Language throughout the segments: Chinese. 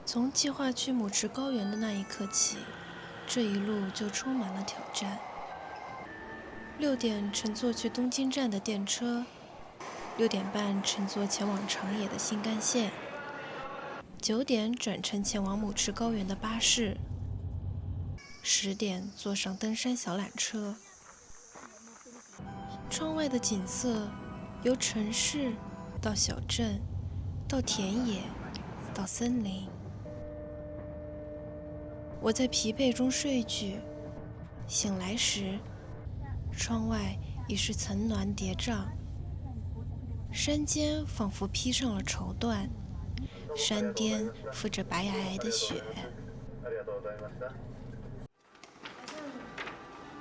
从计划去母池高原的那一刻起，这一路就充满了挑战。6点乘坐去东京站的电车，6点半乘坐前往长野的新干线，9点转乘前往母池高原的巴士，10点坐上登山小缆车。窗外的景色由城市到小镇，到田野，到森林。我在疲惫中睡去，醒来时，窗外已是层峦叠嶂，山间仿佛披上了绸缎，山巅覆着白皑皑的雪。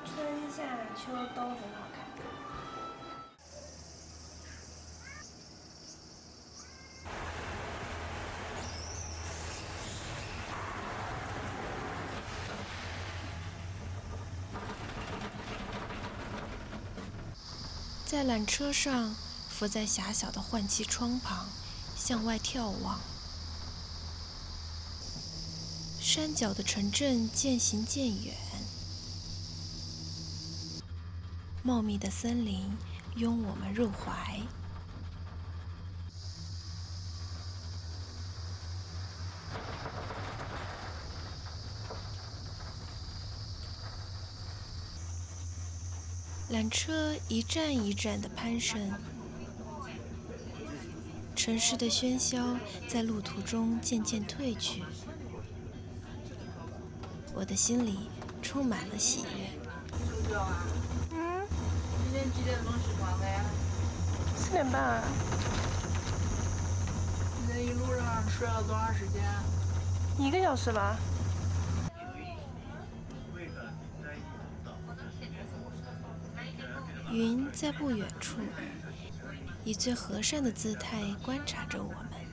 春夏秋都很好看。在缆车上，伏在狭小的换气窗旁，向外眺望。山脚的城镇渐行渐远，茂密的森林拥我们入怀。缆车一站一站地攀升，城市的喧嚣在路途中渐渐退去，我的心里充满了喜悦。今天几点钟起床的呀？4点半。你这一路上睡了多长时间？1个小时吧。云在不远处，以最和善的姿态观察着我们。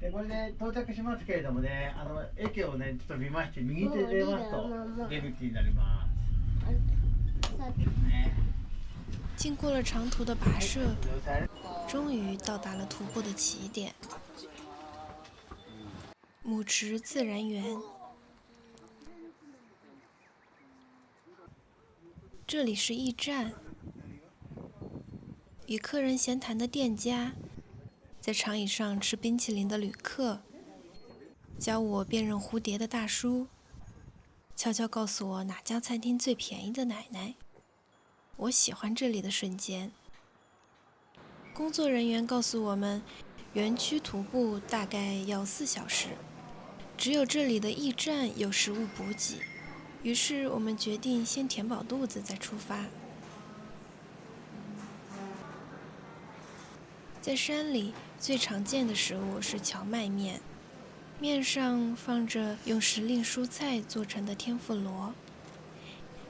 でこれで到着しますけれどもね、駅をねちょっと見まして右手で出ますと出口になります。经过了长途的跋涉，终于到达了徒步的起点——母池自然园。这里是驿站，与客人闲谈的店家，在长椅上吃冰淇淋的旅客，教我辨认蝴蝶的大叔，悄悄告诉我哪家餐厅最便宜的奶奶。我喜欢这里的瞬间。工作人员告诉我们，园区徒步大概要4小时，只有这里的驿站有食物补给，于是我们决定先填饱肚子再出发。在山里，最常见的食物是荞麦面，面上放着用时令蔬菜做成的天妇罗，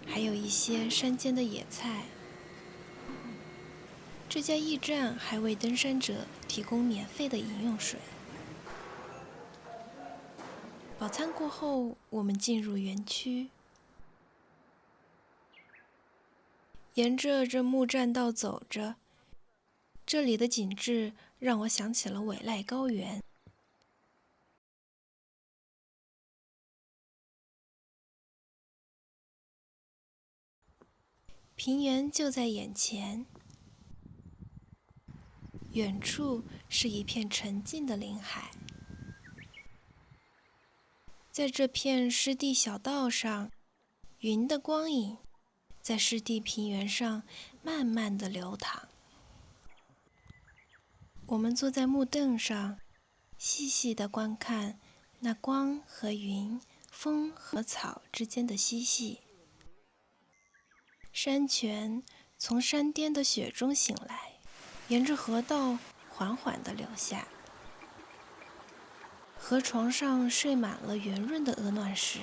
还有一些山间的野菜。这家驿站还为登山者提供免费的饮用水。饱餐过后，我们进入园区，沿着这木栈道走着，这里的景致让我想起了委赖高原。平原就在眼前，远处是一片沉静的林海。在这片湿地小道上，云的光影在湿地平原上慢慢地流淌。我们坐在木凳上，细细地观看那光和云、风和草之间的嬉戏。山泉从山巅的雪中醒来，沿着河道缓缓地流下。河床上睡满了圆润的鹅卵石，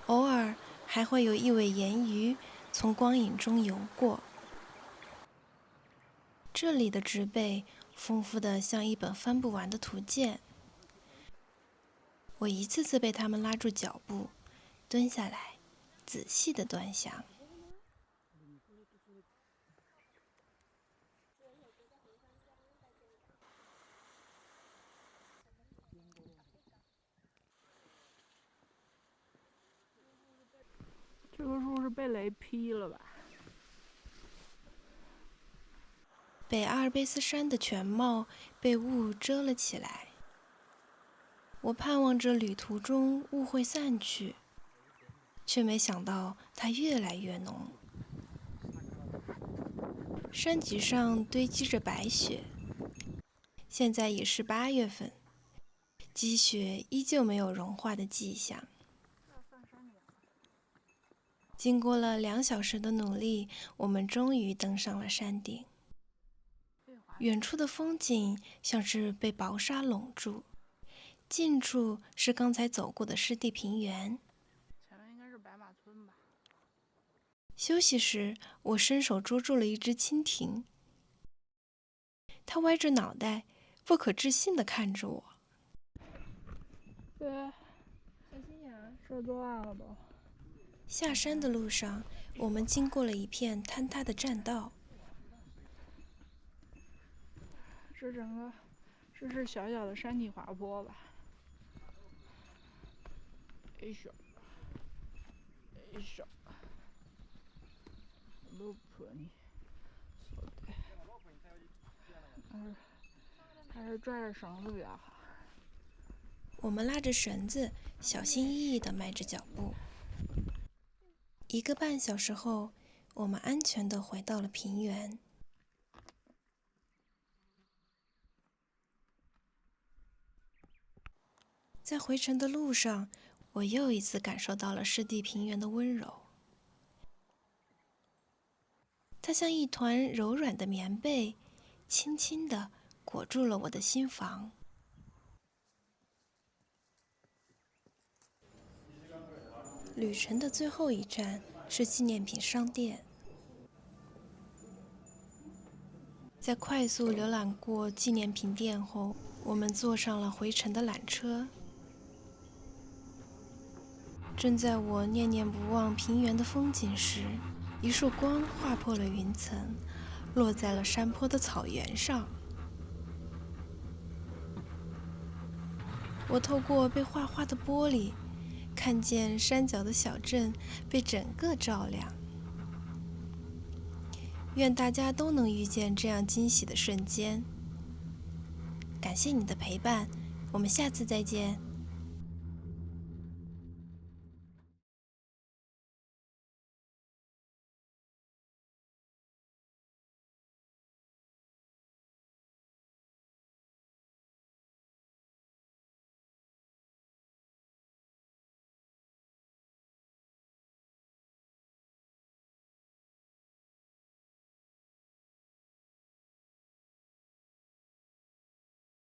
偶尔还会有一尾盐鱼从光影中游过。这里的植被丰富的像一本翻不完的图鉴。我一次次被他们拉住脚步，蹲下来，仔细地端详。这棵树是被雷劈了吧？北阿尔卑斯山的全貌被雾遮了起来。我盼望着旅途中雾会散去，却没想到它越来越浓。山脊上堆积着白雪，现在已是8月份，积雪依旧没有融化的迹象。经过了2小时的努力，我们终于登上了山顶。远处的风景像是被薄纱笼住，近处是刚才走过的湿地平原。前面应该是白马村吧？休息时，我伸手捉住了一只蜻蜓，它歪着脑袋，不可置信地看着我。对，小心眼，事儿做完了都。下山的路上，我们经过了一片坍塌的栈道。这是小小的山体滑坡吧？哎咻，哎咻，ロープにそうで，还是拽着绳子比较好。我们拉着绳子，小心翼翼地迈着脚步。1个半小时后，我们安全地回到了平原。在回程的路上，我又一次感受到了湿地平原的温柔。它像一团柔软的棉被，轻轻地裹住了我的心房。旅程的最后一站是纪念品商店。在快速浏览过纪念品店后，我们坐上了回程的缆车。正在我念念不忘平原的风景时，一束光划破了云层，落在了山坡的草原上。我透过被画花的玻璃，看见山脚的小镇被整个照亮。愿大家都能遇见这样惊喜的瞬间。感谢你的陪伴，我们下次再见。